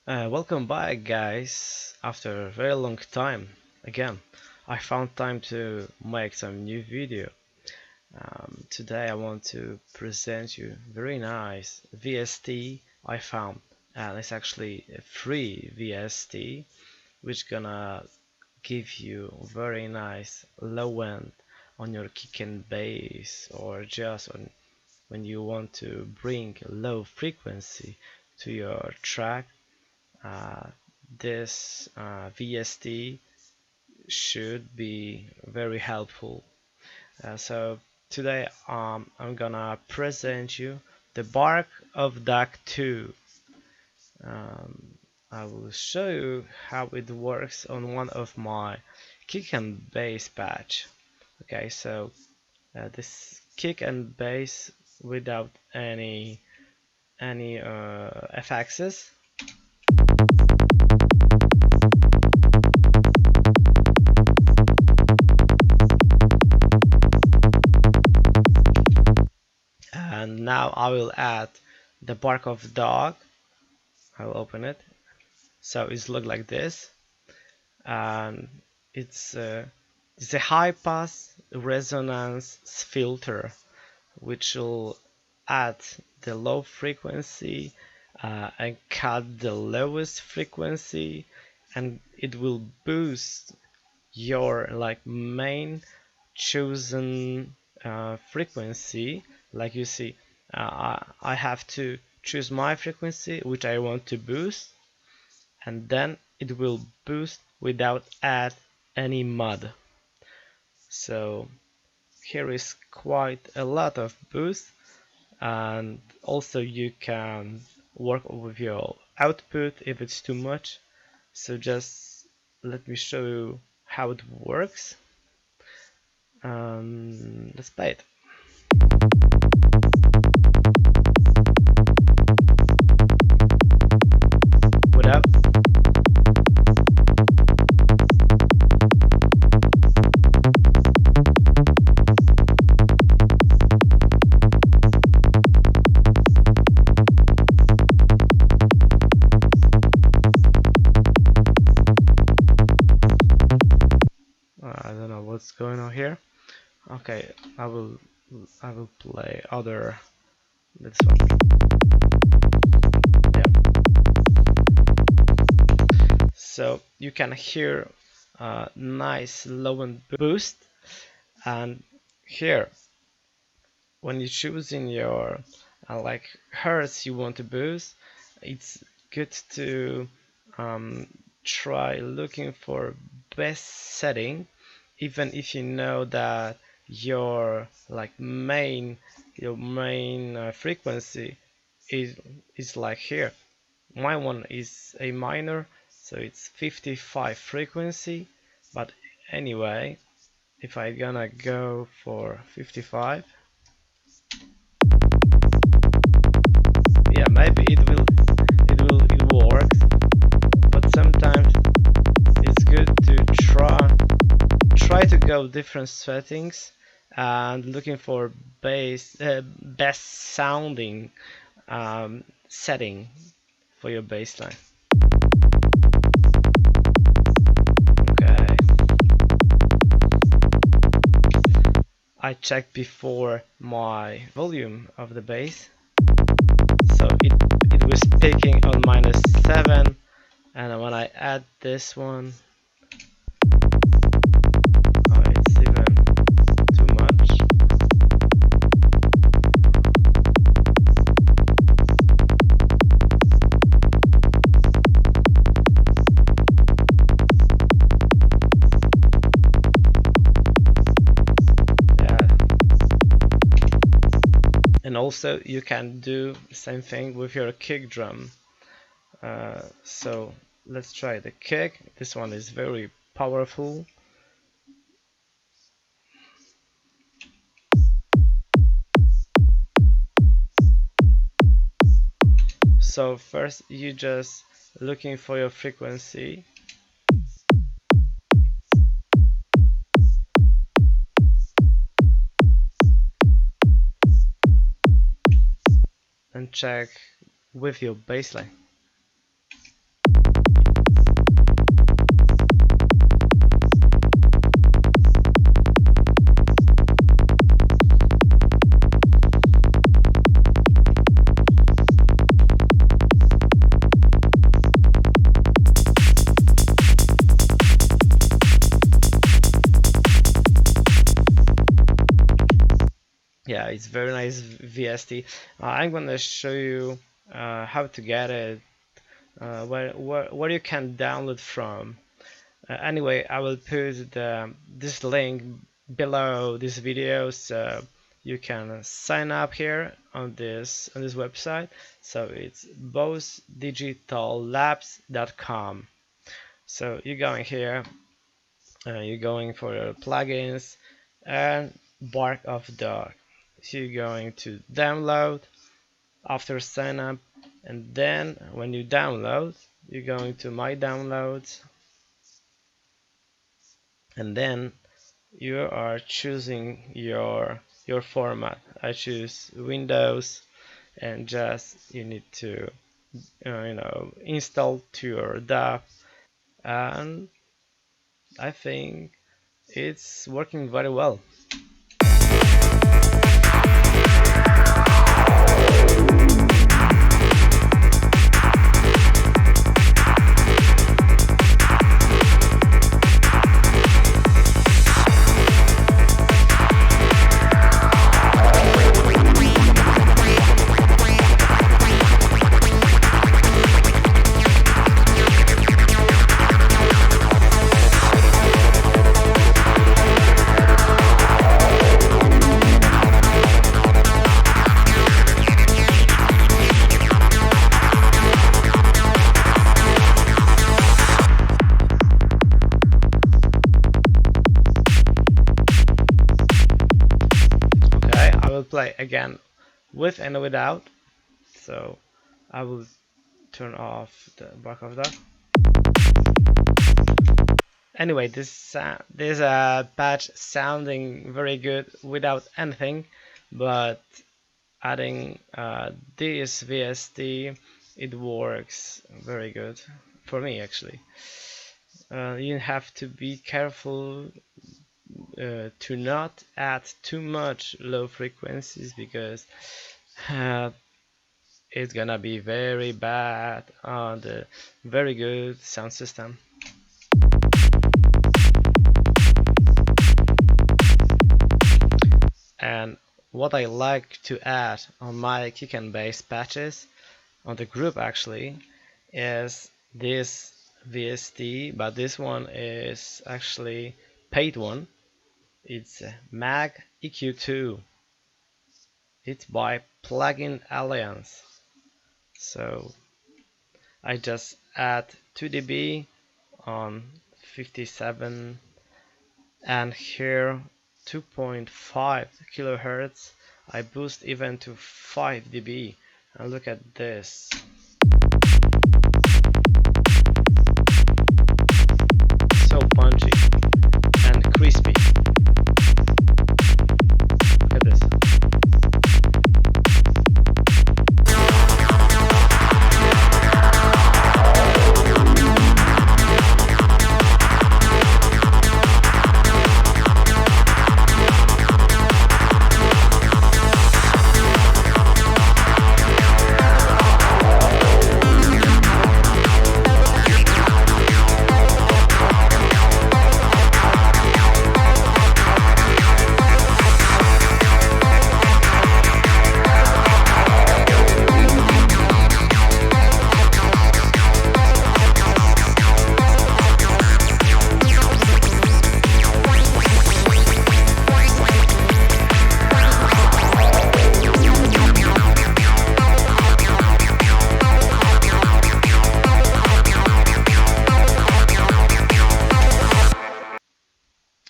Welcome back, guys. After a very long time, again, I found time to make some new video. Today I want to present you very nice VST I found, and it's actually a free VST, which gonna give you very nice low end on your kick and bass, or just when you want to bring low frequency to your track. uh, this VST should be very helpful. So today I'm gonna present you the bark of Duck 2. Um, I will show you how it works on one of my kick and bass patch. Okay, so this kick and bass without any FXs. And now I will add the bark of dog. I will open it. So it's look like this, and it's a high pass resonance filter, which will add the low frequency and cut the lowest frequency, and it will boost your main chosen frequency. Like you see, I have to choose my frequency which I want to boost, and then it will boost without add any mod. So here is quite a lot of boost, and also you can work with your output if it's too much. So just let me show you how it works. Let's play it. What up? I don't know what's going on here. Okay, I will play other this one. Yeah. So you can hear a nice low end boost, and here when you choose in your hertz you want to boost, it's good to try looking for best setting, even if you know that your main frequency is like here. My one is a minor, so it's 55 frequency, but anyway, if I gonna go for 55, yeah, maybe it works, but sometimes it's good to try to go different settings and looking for best sounding setting for your bassline. Okay, I checked before my volume of the bass, so it was peaking on -7, and when I add this one, oh, it's even too much. Yeah, and also you can do the same thing with your kick drum. So let's try the kick. This one is very powerful. So first you just looking for your frequency, and check with your bassline. yeah, it's very nice VST. I'm gonna show you how to get it, where you can download from. Anyway, I will put this link below this video, so you can sign up here on this website. So it's bozdigitallabs.com. So you're going here, you're going for your plugins and bark of dog. So you're going to download after sign up, and then when you download, you're going to my downloads, and then you are choosing your format. I choose Windows, and just you need to install to your DAW, and I think it's working very well. Play again with and without, so I will turn off the back of that. Anyway, this patch sounding very good without anything, but adding this VST, it works very good for me actually. You have to be careful to not add too much low frequencies, because it's gonna be very bad on the very good sound system. And what I like to add on my kick and bass patches on the group actually is this VST, but this one is actually paid one. It's Mag EQ2. It's by Plugin Alliance. So I just add 2 dB on 57, and here 2.5 kilohertz. I boost even to 5 dB, and look at this. So punchy and crispy. Look at this.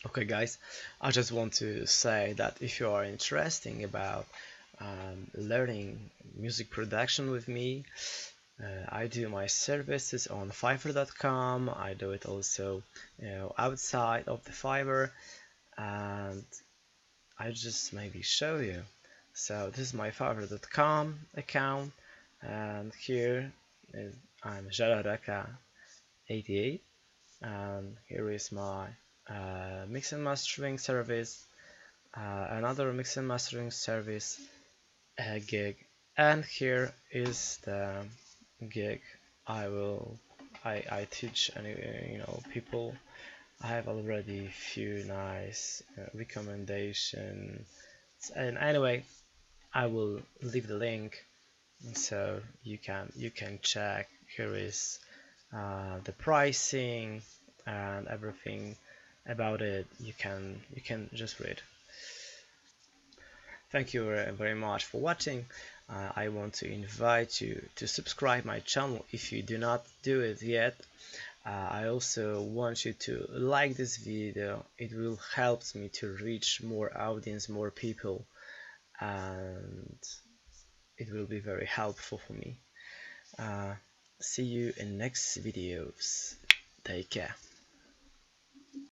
Okay guys, I just want to say that if you are interested about learning music production with me, I do my services on Fiverr.com. I do it also outside of the Fiverr, and I just maybe show you. So this is my Fiverr.com account, and here is, I'm Jararaka88, and here is my mix and mastering service, another mix and mastering service gig, and here is the gig I teach people. I have already few nice recommendation And anyway, I will leave the link so you can check. Here is the pricing and everything about it. You can just read. Thank you very much for watching. I want to invite you to subscribe my channel if you do not do it yet. I also want you to like this video. It will help me to reach more audience, more people, and it will be very helpful for me. See you in next videos. Take care.